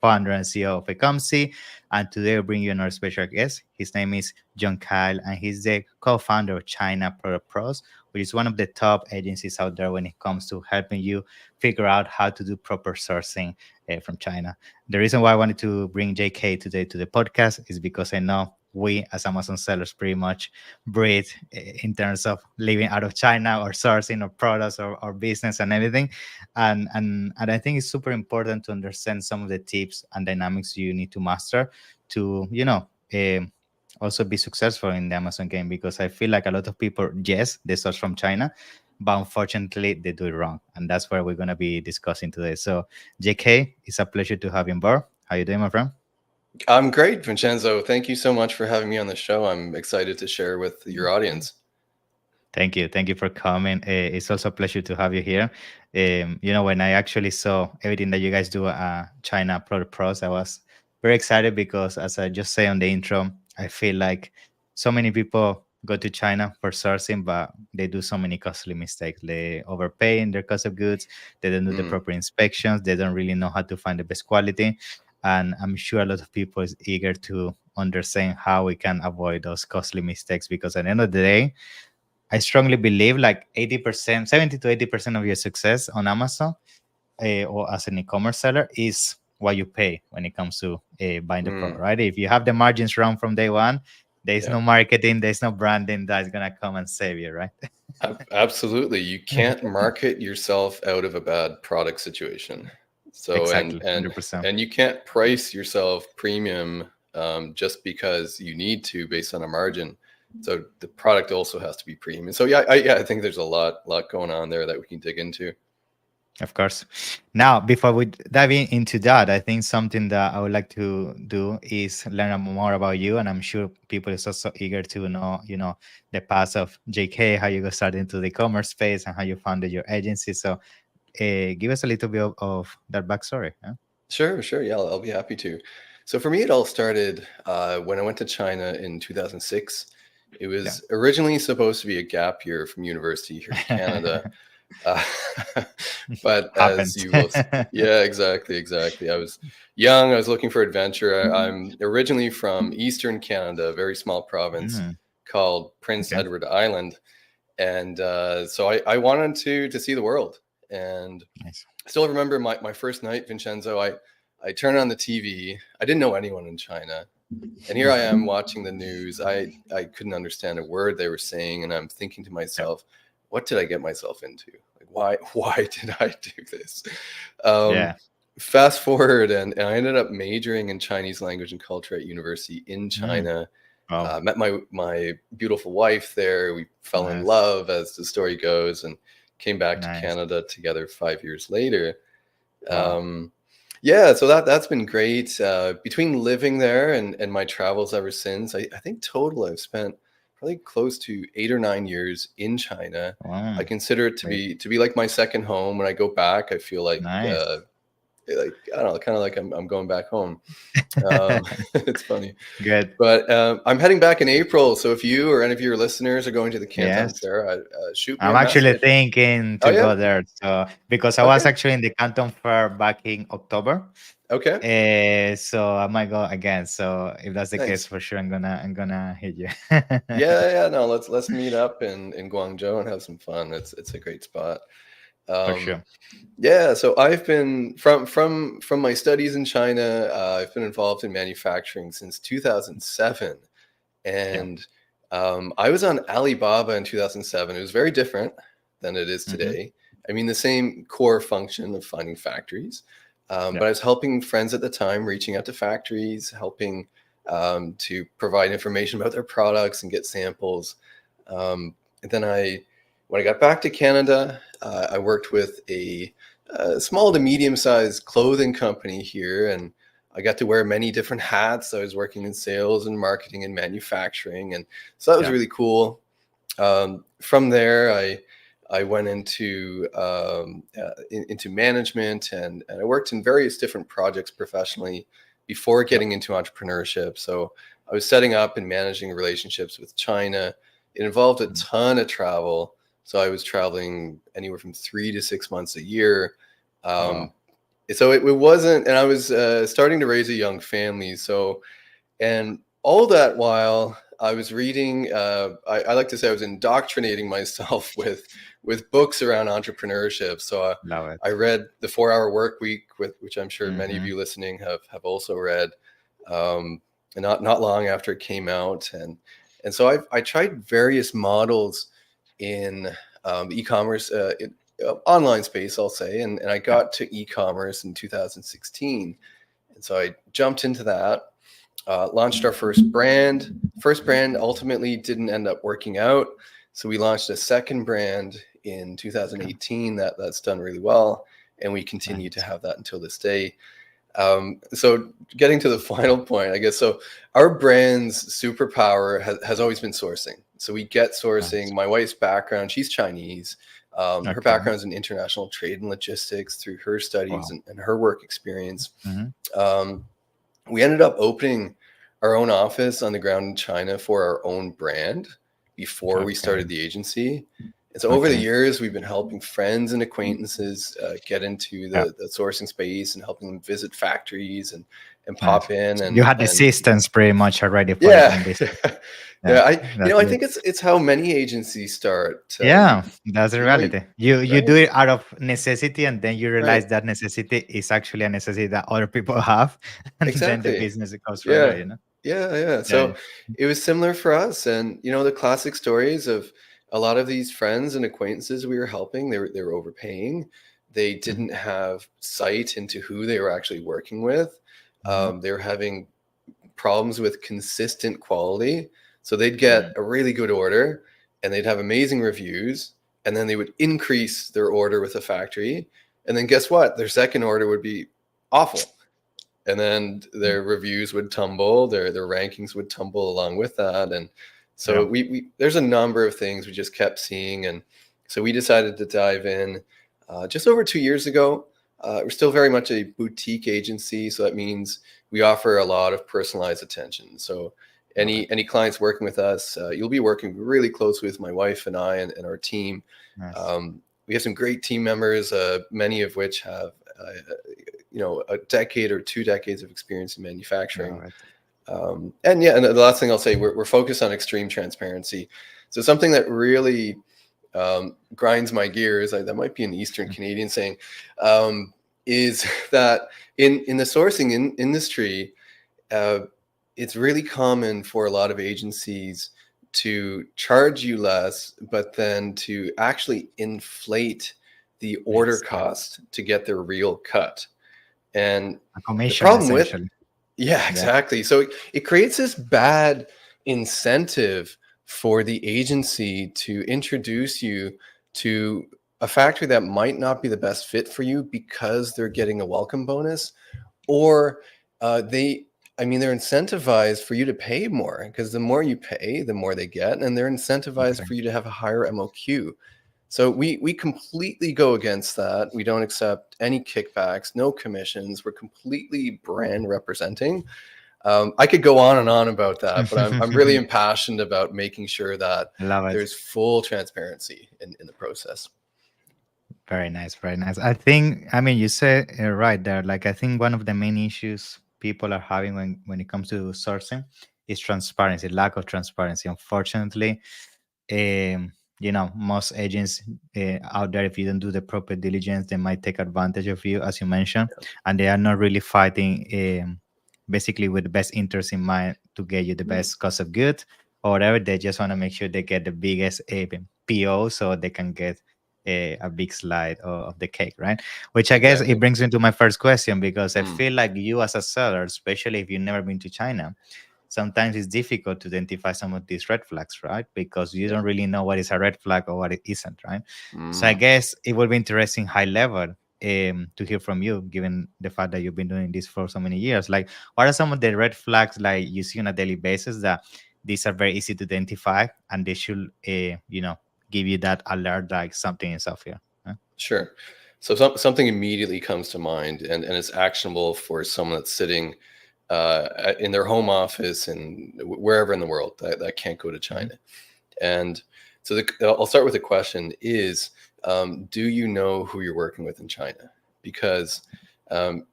founder and CEO of Ecomcy. And today we bring you another special guest. His name is John Kyle, and he's the co-founder of China Product Pros, which is one of the top agencies out there when it comes to helping you figure out how to do proper sourcing from China. The reason why I wanted to bring JK today to the podcast is because I know we as Amazon sellers pretty much breathe in terms of living out of China or sourcing of products or business and everything. And I think it's super important to understand some of the tips and dynamics you need to master to, also be successful in the Amazon game, because I feel like a lot of people, yes, they source from China, but unfortunately they do it wrong. And that's what we're going to be discussing today. So JK, it's a pleasure to have you on board. How you doing, my friend? I'm great, Vincenzo. Thank you so much for having me on the show. I'm excited to share with your audience. Thank you. Thank you for coming. It's also a pleasure to have you here. When I actually saw everything that you guys do at China Product Pros, I was very excited because, as I just say on the intro, I feel like so many people go to China for sourcing, but they do so many costly mistakes. They overpay in their cost of goods. They don't do the Mm. proper inspections. They don't really know how to find the best quality. And I'm sure a lot of people is eager to understand how we can avoid those costly mistakes, because at the end of the day, I strongly believe like 80%, 70 to 80% of your success on Amazon or as an e-commerce seller is what you pay when it comes to buying the product, Mm. right? If you have the margins wrong from day one, there's Yeah, no marketing, there's no branding that's going to come and save you, right? absolutely. You can't market yourself out of a bad product situation. So, and Exactly, and 100%. and you can't price yourself premium just because you need to based on a margin. So the product also has to be premium. So yeah, I think there's a lot going on there that we can dig into. Of course. Now, before we dive into that, I think something that I would like to do is learn more about you, and I'm sure people is also eager to know, the past of JK, how you got started into the e-commerce space, and how you founded your agency. So, give us a little bit of that backstory. Huh? Sure. Yeah, I'll be happy to. So for me, it all started when I went to China in 2006. It Yeah. was originally supposed to be a gap year from university here in Canada. Uh, but as Happens. you will, yeah, exactly. I was young. I was looking for adventure. I'm originally from Eastern Canada, a very small province Mm, called Prince okay. Edward Island, and so I wanted to see the world. And Nice. I still remember my first night, Vincenzo. I turned on the TV. I didn't know anyone in China, and here I am watching the news. I couldn't understand a word they were saying, and I'm thinking to Yeah. myself, what did I get myself into? Like, why did I do this? Um, Yeah. Fast forward, and I ended up majoring in Chinese language and culture at university in Mm. China. Oh, Met my beautiful wife there. We fell in nice. love, as the story goes, and came back to Nice. Canada together 5 years later. Wow. Um, yeah, so that's been great. Between living there and my travels ever since, I think total I've spent probably close to 8 or 9 years in China. I Wow. consider it to Great. be like my second home. When I go back, I feel Nice. like I don't know, kind of like I'm going back home. Um, it's funny. Good. But I'm heading back in April. So if you or any of your listeners are going to the Canton Yes. Fair, shoot me I'm a actually message. thinking Oh to yeah, go there. So because I was okay, actually in the Canton Fair back in October. okay, So I might go again. So if that's the case, nice. for sure I'm gonna hit you. Yeah. No, let's meet up in Guangzhou and have some fun. It's a great spot. For Um, sure. yeah, so I've been from my studies in China. I've been involved in manufacturing since 2007, Yeah. and I was on Alibaba in 2007. It was very different than it is Hmm. today. I mean, the same core function of finding factories, Yeah. but I was helping friends at the time, reaching out to factories, helping to provide information about their products and get samples. And then when I got back to Canada, I worked with a small to medium-sized clothing company here, and I got to wear many different hats. I was working in sales and marketing and manufacturing, and so that was Yeah. really cool. From there, I went into into management, and I worked in various different projects professionally before Yeah. getting into entrepreneurship. So I was setting up and managing relationships with China. It involved a Mm. ton of travel. So I was traveling anywhere from 3 to 6 months a year. Um, Wow. So it wasn't, and I was starting to raise a young family. So, and all that while I was reading, I like to say I was indoctrinating myself with books around entrepreneurship. So Love I it. read The 4 Hour Work Week, which I'm sure many of Mm-hmm. you listening have also read, um, and not long after it came out, and so I tried various models in e-commerce, online space, I'll say, and I Yeah. got to e-commerce in 2016, and so I jumped into that, launched our first brand. First brand ultimately didn't end up working out, so we launched a second brand in Okay. 2018 that's done really well, and we continue to Nice. have that until this day. So getting to the final point, I guess, so our brand's superpower has always been sourcing. So we get sourcing. Nice. My wife's background, she's Chinese. Her Okay. background is in international trade and logistics through her studies Wow. and her work experience. Mm-hmm. Um, we ended up opening our own office on the ground in China for our own brand before we Okay. started the agency. And so over the Okay. years, we've been helping friends and acquaintances get into Yeah. the sourcing space and helping them visit factories and Nice. pop in So you had the and systems pretty much already for the yeah. own business. Yeah. Yeah, That's I good. think it's how many agencies start. Yeah, that's the You know, reality. You right? do it out of necessity, and then you Right. realize that necessity is actually a necessity that other people have, and then the Exactly. business goes from there. Yeah. You know. Yeah. Yeah. So it was similar for us. And the classic stories of a lot of these friends and acquaintances we were helping, they were overpaying. They Mm-hmm. didn't have sight into who they were actually working with. Mm-hmm. They were having problems with consistent quality. So they'd get Mm. a really good order and they'd have amazing reviews. And then they would increase their order with a factory. And then guess what? Their second order would be awful, and then Mm. their reviews would tumble, their rankings would tumble along with that. And so Yeah. we there's a number of things we just kept seeing, and so we decided to dive in just over 2 years ago. We're still very much a boutique agency, so that means we offer a lot of personalized attention. So Love it. any clients working with us, you'll be working really closely with my wife and I and our team. Nice. We have some great team members, many of which have a decade or 2 decades of experience in Love manufacturing. it. And yeah, and the last thing I'll say, we're focused on extreme transparency. So something that really grinds my gears, that might be an Eastern Mm. Canadian saying, um, is that in the sourcing industry, uh, it's really common for a lot of agencies to charge you less, but then to actually inflate the order Exactly. cost to get their real cut. And A the commission, problem with essentially. yeah, Yeah. exactly. So it creates this bad incentive for the agency to introduce you to a factory that might not be the best fit for you because they're getting a welcome bonus, or they I mean, they're incentivized for you to pay more because the more you pay, the more they get, and they're incentivized Okay. for you to have a higher MOQ. So we completely go against that. We don't accept any kickbacks, no commissions. We're completely brand representing. I could go on and on about that, but I'm really impassioned about making sure that Love it. there's full transparency in the process. Very nice, very nice. I think, I mean, you said it right there. Like, I think one of the main issues people are having when it comes to sourcing is transparency, lack of transparency. Unfortunately, most agents out there, if you don't do the proper diligence, they might take advantage of you, as you mentioned, and they are not really fighting, basically with the best interest in mind to get you the Mm, best cost of goods or whatever. They just want to make sure they get the biggest PO so they can get a big slide of the cake, right? Which I guess it exactly. brings me to my first question, because I Mm, feel like you as a seller, especially if you've never been to China, sometimes it's difficult to identify some of these red flags, right? Because you yeah. don't really know what is a red flag or what it isn't, right? So I Mm, guess it will be interesting high level to hear from you, given the fact that you've been doing this for so many years. Like, what are some of the red flags like you see on a daily basis that these are very easy to identify and they should, give you that alert like something is off here? Huh? sure. So something immediately comes to mind, and it's actionable for someone that's sitting in their home office and wherever in the world that can't go to Mhm. China. And so I'll start with the question is, do you know who you're working with in China? Because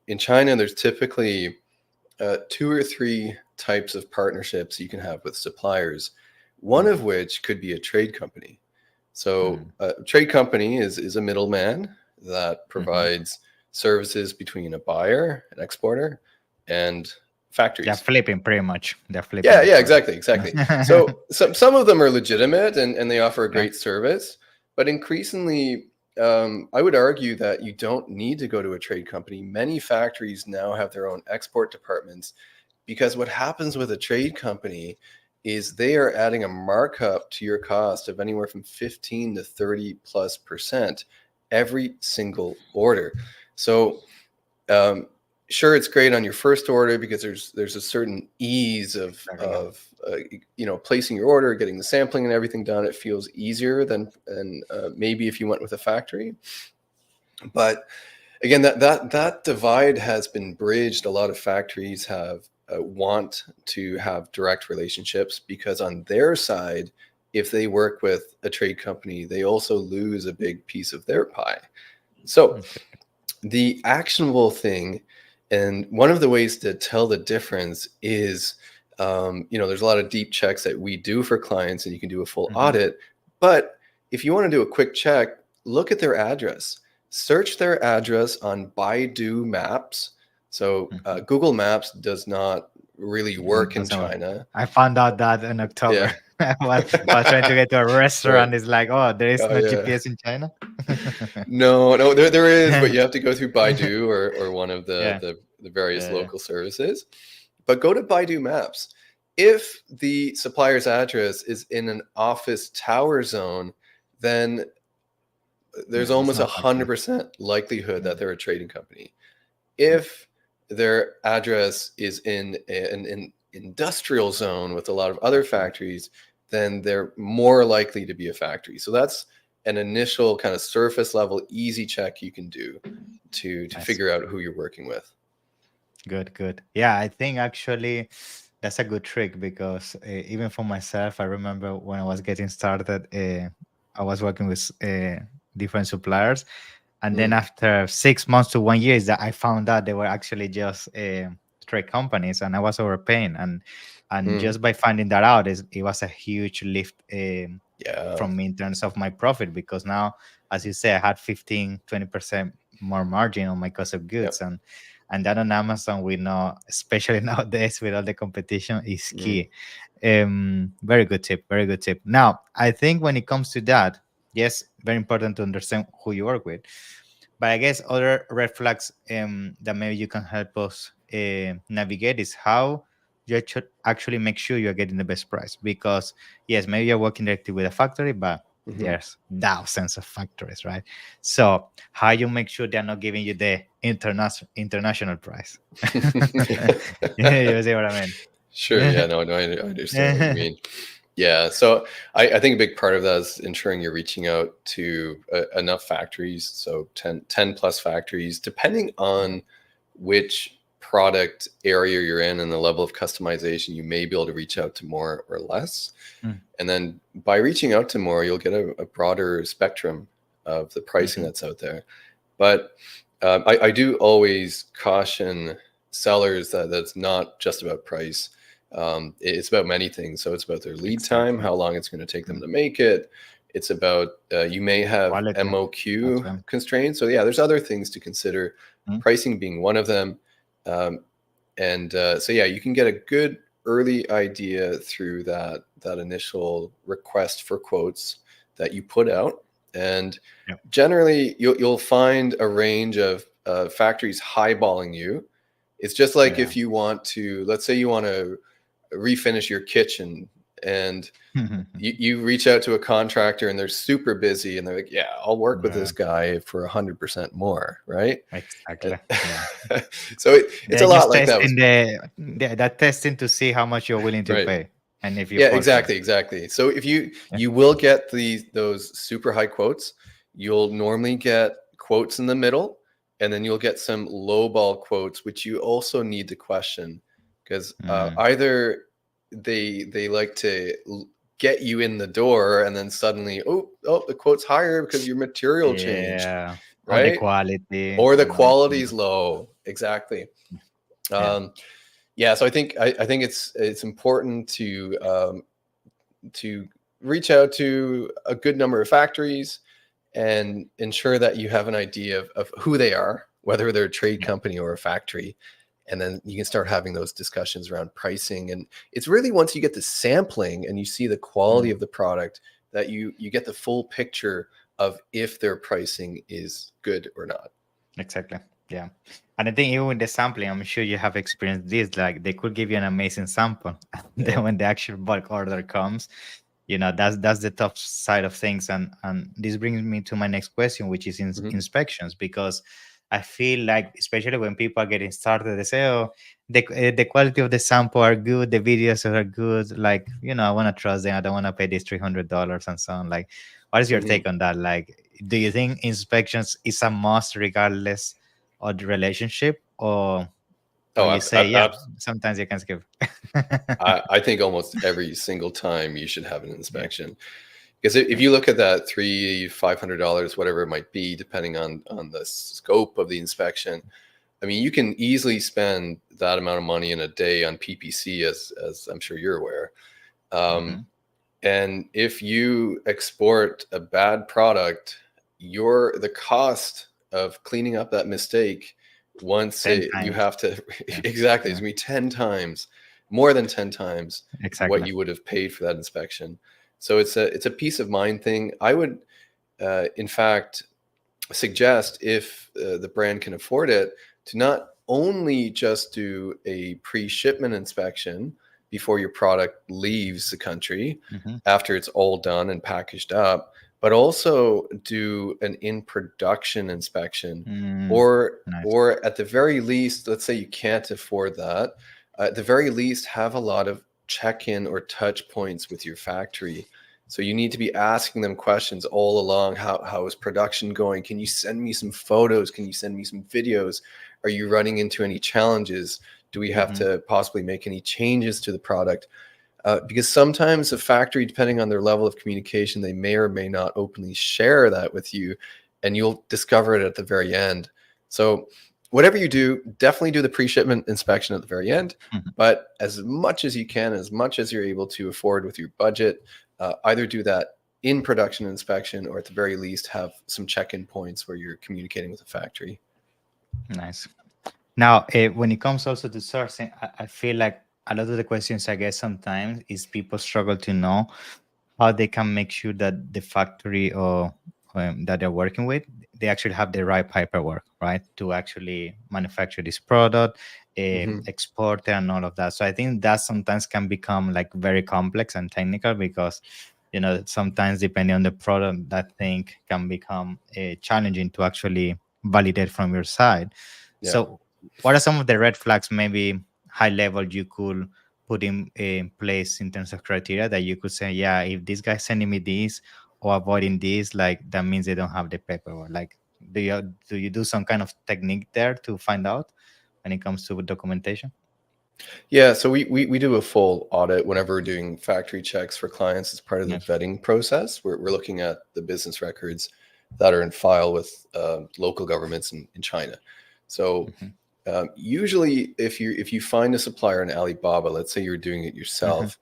In China, there's typically 2 or 3 types of partnerships you can have with suppliers, one of which could be a trade company. So Mm. a trade company is a middleman that Mhm. provides services between a buyer, an exporter, and They're factories. flipping pretty much. They're flipping Yeah, the yeah, product. exactly, exactly. So some of them are legitimate and they offer a Yeah. great service, but increasingly, I would argue that you don't need to go to a trade company. Many factories now have their own export departments because what happens with a trade company is they are adding a markup to your cost of anywhere from 15 to 30+% every single order. So um, sure, it's great on your first order because there's a certain ease Exactly. of placing your order, getting the sampling and everything done. It feels easier than maybe if you went with a factory. But again, that divide has been bridged. A lot of factories have want to have direct relationships because on their side, if they work with a trade company, they also lose a big piece of their pie. So Okay. the actionable thing, and one of the ways to tell the difference is, there's a lot of deep checks that we do for clients, and you can do a full Mhm. audit. But if you want to do a quick check, look at their address. Search their address on Baidu Maps. So Mhm. Google Maps does not really work in Doesn't work. China. I found out that in October. Yeah. I was trying to get to a Right. restaurant. It's like, oh, there is Oh no yeah. GPS in China. No, no, there is, but you have to go through Baidu or one of the, Yeah, the various yeah, local services. But go to Baidu Maps. If the supplier's address is in an office tower zone, then there's yeah. It's almost a not hundred factory. percent likelihood that Mm, they're a trading company. mm. If their address is in an industrial zone with a lot of other That's right. factories, then they're more likely to be a factory. So that's an initial kind of surface level easy check you can do to I see. figure out who you're working with. Good, good. Yeah, I think actually that's a good trick because even for myself, I remember when I was getting started, I was working with different suppliers, and then Mm, after 6 months to 1 year, is that I found out they were actually just trade companies, and I was overpaying, and mm, just by finding that out, it was a huge lift yeah. from me in terms of my profit because now, as you say, I had 15-20% more margin on my cost of Yep. goods, and that on Amazon we know, especially nowadays with all the competition, is Mm, key. Very good tip, very good tip. Now, I think when it comes to that, yes, very important to understand who you work with, but I guess other red flags that maybe you can help us navigate is how you should actually make sure you're getting the best price. Because yes, maybe you're working directly with a factory, but mhm. there's thousands of factories, right? So how you make sure they're not giving you the international price? You see what I Sure. Yeah. mean? No. No. I understand what you mean. Yeah. So I think a big part of that is ensuring you're reaching out to enough factories. So 10 plus factories, depending on which product area you're in and the level of customization, you may be able to reach out to more or less. Mm, And then by reaching out to more, you'll get a broader spectrum of the pricing mhm. that's out there. But I do always caution sellers that that's not just about price. It's about many things. So it's about their lead time, Exactly. how long it's going to take them Mm. to make it. It's about you may have Quality as MOQ well. constraints. So yeah, there's other things to consider. Mm, Pricing being one of them. Um, and so yeah, you can get a good early idea through that initial request for quotes that you put out, and yeah. generally you'll find a range of factories highballing you. It's just like Yeah. if you want to, let's say you want to refinish your kitchen, and you reach out to a contractor and they're super busy and they're like, yeah, I'll work with Yeah. this guy for 100% more, right? Exactly. Yeah. So it's a They're lot just like that testing with, that testing to see how much you're willing to right. pay and if you Yeah, fall for it. exactly, exactly. So if you Yeah. you will get those super high quotes, you'll normally get quotes in the middle, and then you'll get some low ball quotes, which you also need to question because Mm. either they like to get you in the door, and then suddenly, oh, the quote's higher because your material changed. Yeah. Or the right? quality, Or the you know. quality is low. Exactly. Yeah. Um, yeah, so I think it's important to reach out to a good number of factories and ensure that you have an idea of who they are, whether they're a trade Yeah. company or a factory. And then you can start having those discussions around pricing. And it's really once you get the sampling and you see the quality Mm. of the product that you get the full picture of if their pricing is good or not. Exactly. Yeah. And I think even with the sampling, I'm sure you have experienced this. Like they could give you an amazing sample. And Yeah. then when the actual bulk order comes, that's the tough side of things. And this brings me to my next question, which is Mhm. inspections, because I feel like, especially when people are getting started, they say, oh, the quality of the sample are good, the videos are good, like, I want to trust them, I don't want to pay this $300 and so on. Like, what is your Mhm. take on that? Like, do you think inspections is a must regardless of the relationship, or Oh, you say, yeah, sometimes you can skip? I think almost every single time you should have an Yeah. inspection. Because if Yeah. you look at that $500, whatever it might be, depending on the scope of the inspection, I mean, you can easily spend that amount of money in a day on PPC, as I'm sure you're aware. Hmm. And if you export a bad product, the cost of cleaning up that mistake once 10 you times. have to Yeah. exactly, it's Yeah. gonna be 10 times, more than 10 times what Exactly. you would have paid for that inspection. So it's a peace of mind thing. I would in fact suggest, if the brand can afford it, to not only just do a pre-shipment inspection before your product leaves the country Hmm. after it's all done and packaged up, but also do an in-production inspection, Mm, nice. or at the very least, let's say you can't afford that, at the very least have a lot of check-in or touch points with your factory. So you need to be asking them questions all along. How is production going? Can you send me some photos? Can you send me some videos? Are you running into any challenges? Do we have Hmm. to possibly make any changes to the product? Because sometimes a factory, depending on their level of communication, they may or may not openly share that with you, and you'll discover it at the very end. So whatever you do, definitely do the pre-shipment inspection at the very end. Hmm. But as much as you can, as much as you're able to afford with your budget, either do that in production inspection, or at the very least have some check-in points where you're communicating with the factory. Nice. Now, when it comes also to sourcing, I feel like a lot of the questions I get sometimes is people struggle to know how they can make sure that the factory or that they're working with, they actually have the right paperwork, right, to actually manufacture this product, Hmm. export it, and all of that. So I think that sometimes can become like very complex and technical, because sometimes depending on the product, that thing can become challenging to actually validate from your side. Yeah. So what are some of the red flags, maybe high level, you could put in place in terms of criteria that you could say, yeah, if this guy's sending me this or avoiding this, like that means they don't have the paperwork. Like, do you do some kind of technique there to find out when it comes to documentation? Yeah, so we do a full audit whenever we're doing factory checks for clients as part of the Yes. vetting process. We're looking at the business records that are in file with local governments in China. So Hmm. usually, if you find a supplier in Alibaba, let's say you're doing it Hmm. yourself,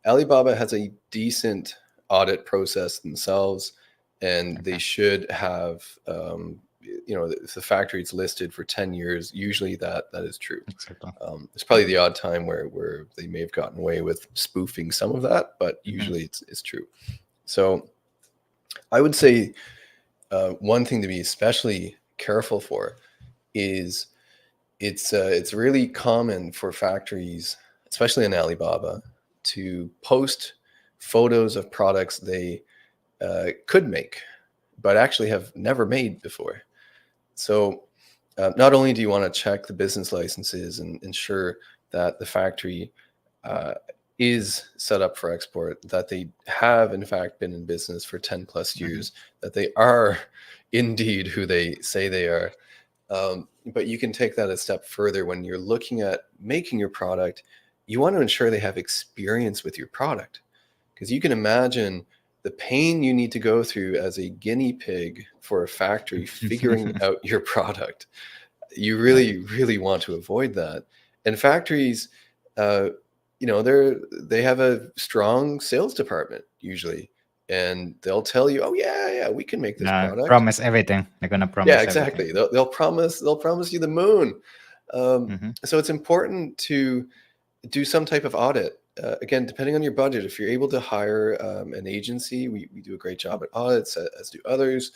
Alibaba has a decent audit process themselves, and they Okay. should have, if the factory is listed for 10 years, usually that is true. Exactly. There's probably the odd time where they may have gotten away with spoofing some of that, but Hmm. usually it's true. So I would say one thing to be especially careful for is it's really common for factories, especially in Alibaba, to post photos of products they could make, but actually have never made before. So not only do you want to check the business licenses and ensure that the factory uh, is set up for export, that they have in fact been in business for 10 plus Hmm. years, that they are indeed who they say they are. But you can take that a step further. When you're looking at making your product, you want to ensure they have experience with your product, because you can imagine the pain you need to go through as a guinea pig for a factory figuring out your product. You Yeah, really, really want to avoid that. And factories, they have a strong sales department usually, and they'll tell you, "Oh yeah, we can make this product." promise everything. They're gonna Yeah, promise everything. exactly. They'll promise you the moon. Hmm. So it's important to do some type of audit. Again, depending on your budget, if you're able to hire an agency, we do a great job at audits, as do others.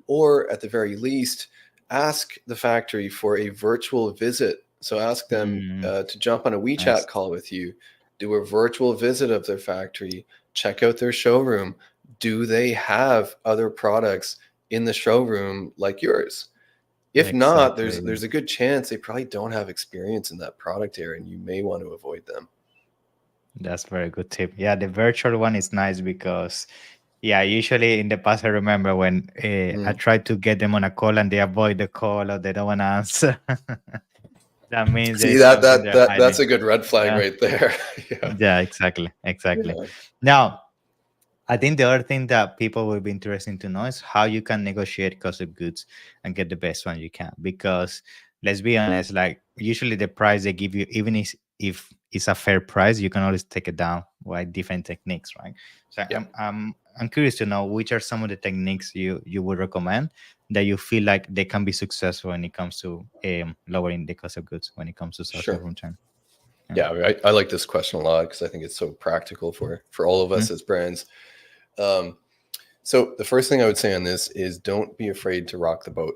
Or at the very least, ask the factory for a virtual visit. So ask them Mm, to jump on a WeChat nice. call with you, do a virtual visit of their factory, check out their showroom. Do they have other products in the showroom like yours? If not, Exactly. there's a good chance they probably don't have experience in that product area, and you may want to avoid them. That's very good tip. Yeah, the virtual one is nice because, yeah, usually in the past I remember when I Mm. tried to get them on a call and they avoid the call or they don't want to answer. That means See, there's that something that they're that hiding. that's a good red flag Yeah, right there. Yeah, yeah, exactly, exactly. yeah, Now, I think the other thing that people will be interested to know is how you can negotiate cost of goods and get the best one you can. Because let's be honest, like usually the price they give you, even if it's a fair price, you can always take it down by different techniques, right? So yeah. I'm curious to know which are some of the techniques you would recommend that you feel like they can be successful when it comes to lowering the cost of goods when it comes to social Sure. return. Yeah. Yeah, I like this question a lot because I think it's so practical for all of Mhm. us as brands. Um, so the first thing I would say on this is don't be afraid to rock the boat.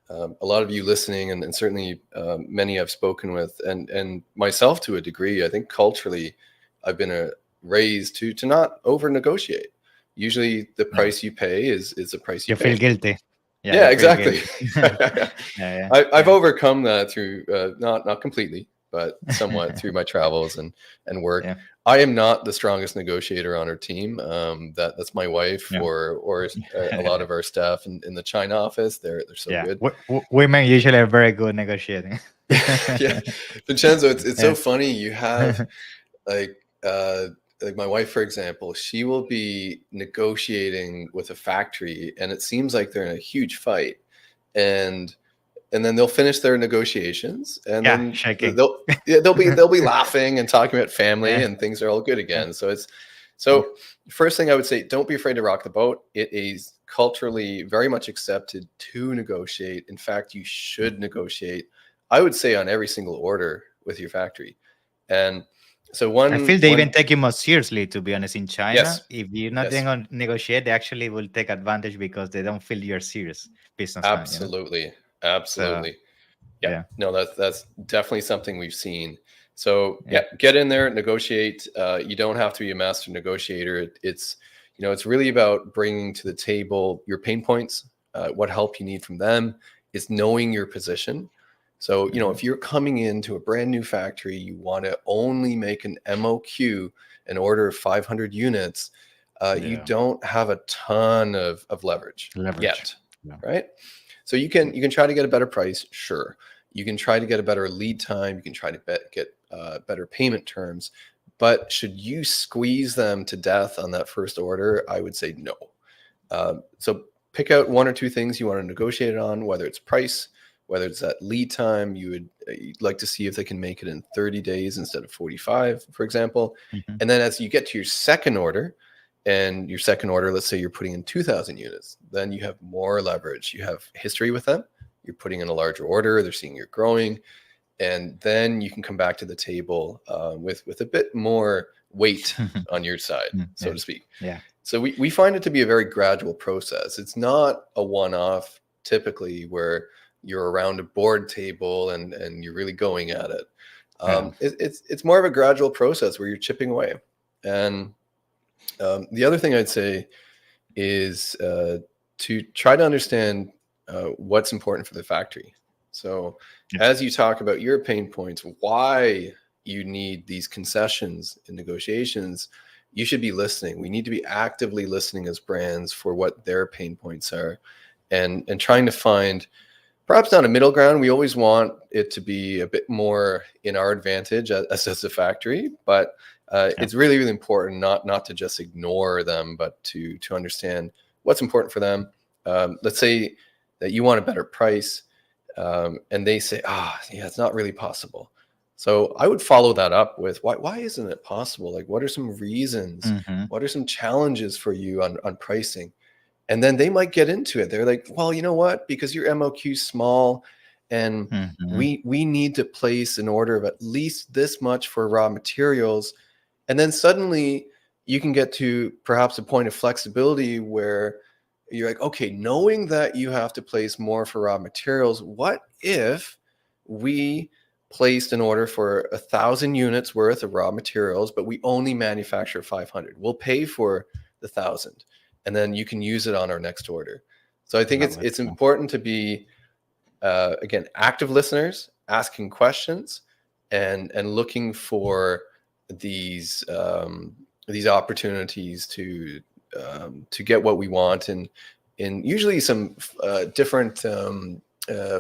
A lot of you listening, and certainly many I've spoken with, and myself to a degree, I think culturally, I've been raised to not over negotiate. Usually, the Yeah. price you pay is the price you You feel pay. guilty. Yeah, you Yeah, feel exactly. guilty. Yeah, Yeah, I've yeah, overcome that through not completely, but somewhat through my travels and work. yeah, I am not the strongest negotiator on our team. That's my wife yeah. or a lot of our staff in the China office. They're so Yeah, good. women usually are very good negotiating. Yeah, Vincenzo, it's Yeah. so funny. You have like uh like my wife, for example, she will be negotiating with a factory, and it seems like they're in a huge fight, and then they'll finish their negotiations, and Yeah, then shaking. they'll be laughing and talking about family, Yeah, and things are all good yeah, again. So it's yeah. so first thing I would say, don't be afraid to rock the boat. It is culturally very much accepted to negotiate. In fact, you should negotiate, I would say, on every single order with your factory. And so I one feel they even one take you more seriously, to be honest, in China. yes, If you're not yes, going to negotiate, they actually will take advantage because they don't feel you're serious businessman. absolutely, So, absolutely. Yeah, yeah, no, that's definitely something we've seen. So yeah. yeah, get in there, negotiate. You don't have to be a master negotiator. It's really about bringing to the table your pain points, what help you need from them. It's knowing your position. So Hmm. if you're coming into a brand new factory, you want to only make an MOQ, an order of 500 units. You Yeah. don't have a ton of leverage Leverage. yet, Yeah. right? So you can try to get a better price, sure. You can try to get a better lead time. You can try to get better payment terms. But should you squeeze them to death on that first order? I would say no. So pick out one or two things you want to negotiate on, whether it's price, whether it's that lead time. You'd like to see if they can make it in 30 days instead of 45, for example. Hmm. And then as you get to your second order, and your second order, let's say you're putting in 2,000 units, then you have more leverage. You have history with them. You're putting in a larger order. They're seeing you're growing, and then you can come back to the table with a bit more weight on your side, so Yeah. to speak. Yeah. So we find it to be a very gradual process. It's not a one-off typically where you're around a board table and you're really going at it. Yeah. It's more of a gradual process where you're chipping away. And the other thing I'd say is to try to understand what's important for the factory. So, Yeah. as you talk about your pain points, why you need these concessions in negotiations, you should be listening. We need to be actively listening as brands for what their pain points are, and trying to find perhaps not a middle ground. We always want it to be a bit more in our advantage as a factory, but Yeah. it's really, really important not to just ignore them, but to understand what's important for them. Let's say that you want a better price, and they say, yeah, it's not really possible. So I would follow that up with why isn't it possible? Like, what are some reasons? Mm-hmm. What are some challenges for you on pricing? And then they might get into it. They're like, well, you know what? Because your MOQ is small, and Mm-hmm. we need to place an order of at least this much for raw materials. And then suddenly you can get to perhaps a point of flexibility where you're like, okay, knowing that you have to place more for raw materials, what if we placed an order for 1,000 units worth of raw materials, but we only manufacture 500? We'll pay for the 1,000, and then you can use it on our next order. So I think Love it. it's important to be again, active listeners, asking questions, and looking for these opportunities to get what we want, and in usually some different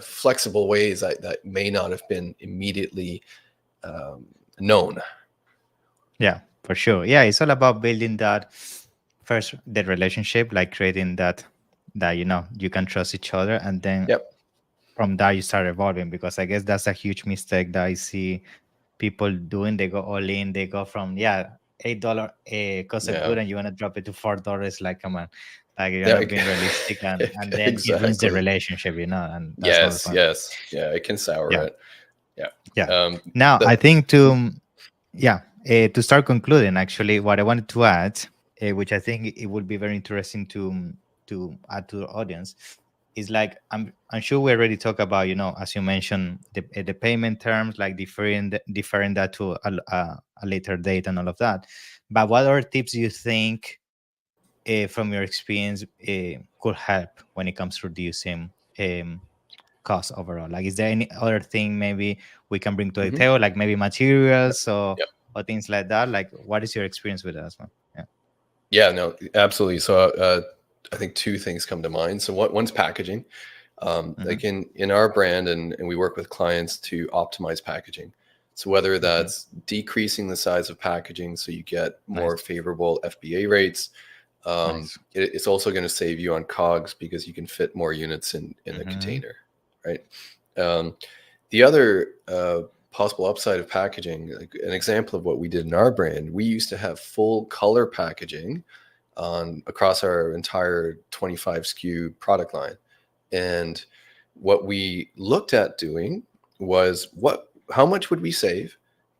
flexible ways that may not have been immediately um, known. Yeah, for sure. Yeah, it's all about building that first the relationship, like creating that you can trust each other, and then Yep. from that you start evolving. Because I guess that's a huge mistake that I see people doing. They go all in. They go from $8 cost of Yeah. good, and you want to drop it to $4. Like, come on, like you're Yeah. not being realistic, and then it ruins the Exactly. relationship, and that's not Yes. fun. Yes. Yeah. It can sour Yeah, it. Yeah. yeah. Um, Now that. I think to start concluding, actually, what I wanted to add, which I think it would be very interesting to add to the audience, is like I'm sure we already talked about, as you mentioned, the payment terms, like deferring that to a later date and all of that. But what other tips do you think, from your experience, could help when it comes to reducing cost overall? Like, is there any other thing maybe we can bring to the Mhm. table, like maybe materials Yep. or things like that? Like, what is your experience with that as well? Yeah. Yeah, no, absolutely. So I think two things come to mind. So one's packaging. Mm-hmm. Like in our brand, and we work with clients to optimize packaging. So whether Mm-hmm. that's decreasing the size of packaging so you get more Nice. favorable FBA rates, Nice. it's also going to save you on COGS because you can fit more units in a Mm-hmm. container, right? Um, the other possible upside of packaging, like an example of what we did in our brand, we used to have full color packaging on across our entire 25 SKU product line. And what we looked at doing was how much would we save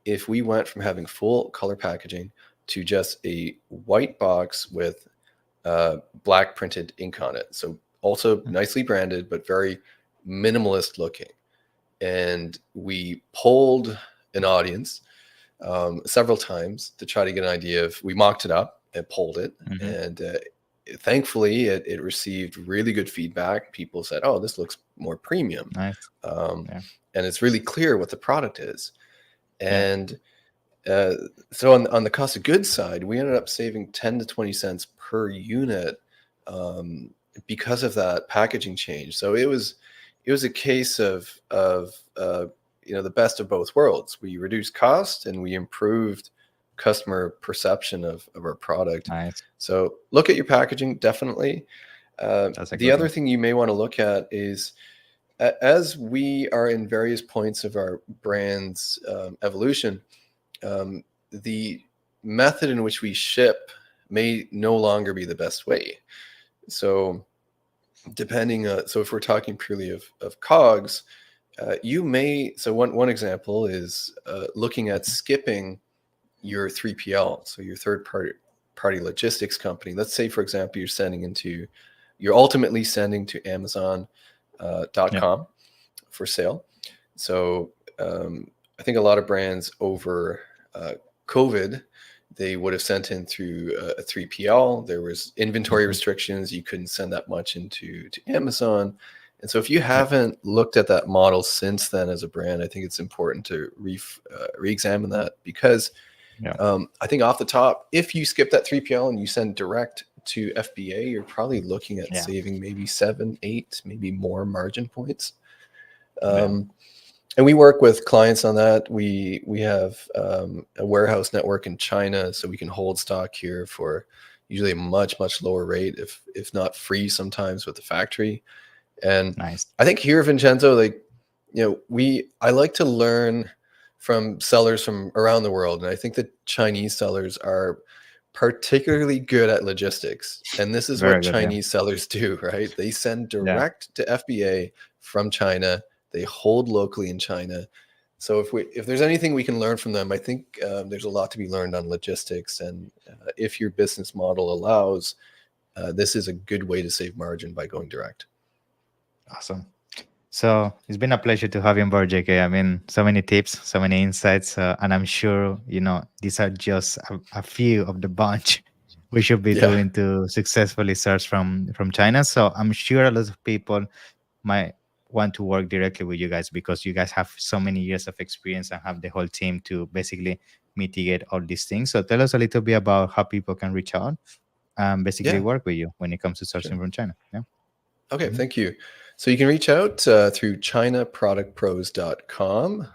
if we went from having full color packaging to just a white box with black printed ink on it. So also nicely branded, but very minimalist looking. And we polled an audience several times to try to get an idea of. We mocked it up and polled it, Mm-hmm. and thankfully it received really good feedback. People said, "Oh, this looks more premium," Nice. um, Yeah. and it's really clear what the product is. Yeah. And uh, so on the cost of goods side, we ended up saving 10 to 20 cents per unit because of that packaging change. So it was a case of the best of both worlds. We reduced cost and we improved customer perception of our product. Nice. So look at your packaging, definitely. That's a The good other one. thing you may want to look at is as we are in various points of our brand's evolution, the method in which we ship may no longer be the best way. So so if we're talking purely of COGS, so one example is looking at skipping your 3PL, so your third party logistics company. Let's say, for example, you're ultimately sending to Amazon Yeah. .com for sale. So I think a lot of brands over COVID, they would have sent in through a 3PL. There was inventory Mm-hmm. restrictions. You couldn't send that much to Amazon. And so if you Yeah. haven't looked at that model since then as a brand, I think it's important to re-examine that, because Yeah. I think off the top, if you skip that 3PL and you send direct to FBA, you're probably looking at Yeah. saving maybe 7, 8, maybe more margin points. Yeah. And we work with clients on that. We have a warehouse network in China, so we can hold stock here for usually a much lower rate, if not free sometimes with the factory. And Nice. I think here, Vincenzo, like, I like to learn from sellers from around the world, and I think that Chinese sellers are particularly good at logistics. And this is Very what good. Yeah. Chinese sellers do, right? They send Yeah. direct to FBA from China. They hold locally in China. So if there's anything we can learn from them, I think there's a lot to be learned on logistics. And if your business model allows, this is a good way to save margin by going direct. Awesome. So it's been a pleasure to have you on board, JK. I mean, so many tips, so many insights, and I'm sure these are just a few of the bunch we should be Yeah. doing to successfully search from China. So I'm sure a lot of people might want to work directly with you guys because you guys have so many years of experience and have the whole team to basically mitigate all these things. So tell us a little bit about how people can reach out and basically Yeah. work with you when it comes to sourcing Sure. from China. Yeah. Okay, Mhm. thank you. So you can reach out through chinaproductpros.com,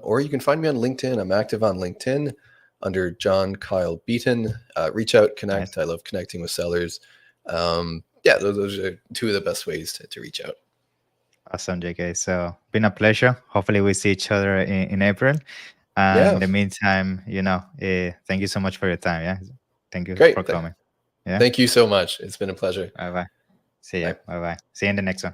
or you can find me on LinkedIn. I'm active on LinkedIn under John Kyle Beaton. Reach out, Nice. connect. I love connecting with sellers. Yeah, those are two of the best ways to reach out. Awesome, JK. So been a pleasure. Hopefully we see each other in April. And in Yeah, the meantime, thank you so much for your time. Yeah. Thank you for great. coming. Yeah. Thank you so much. It's been a pleasure. Bye bye. See ya. Bye. Bye bye. See you in the next one.